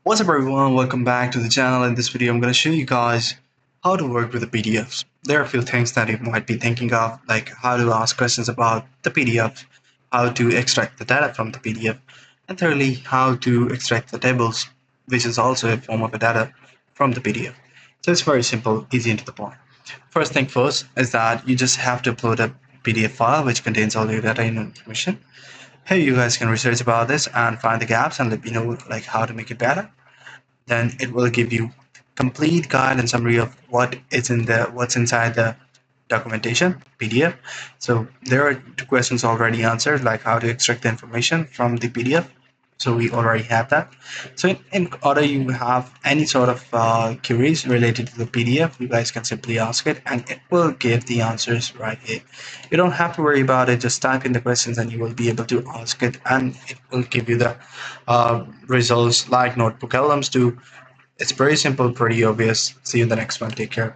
What's up everyone, welcome back to the channel. In this video I'm going to show you guys how to work with the PDFs. There are a few things that you might be thinking of, like how to ask questions about the PDF, how to extract the data from the PDF, and thirdly how to extract the tables, which is also a form of a data from the PDF. So it's very simple, easy and to the point. First thing first is that you just have to upload a PDF file which contains all your data and information. Hey, you guys can research about this and find the gaps and let me know like how to make it better. Then it will give you complete guide and summary of what's inside the documentation PDF. So there are two questions already answered, like how to extract the information from the PDF. So we already have that. So in order you have any sort of queries related to the PDF, you guys can simply ask it and it will give the answers right here. You don't have to worry about it. Just type in the questions and you will be able to ask it and it will give you the results like notebook LMs do. It's pretty simple, pretty obvious. See you in the next one. Take care.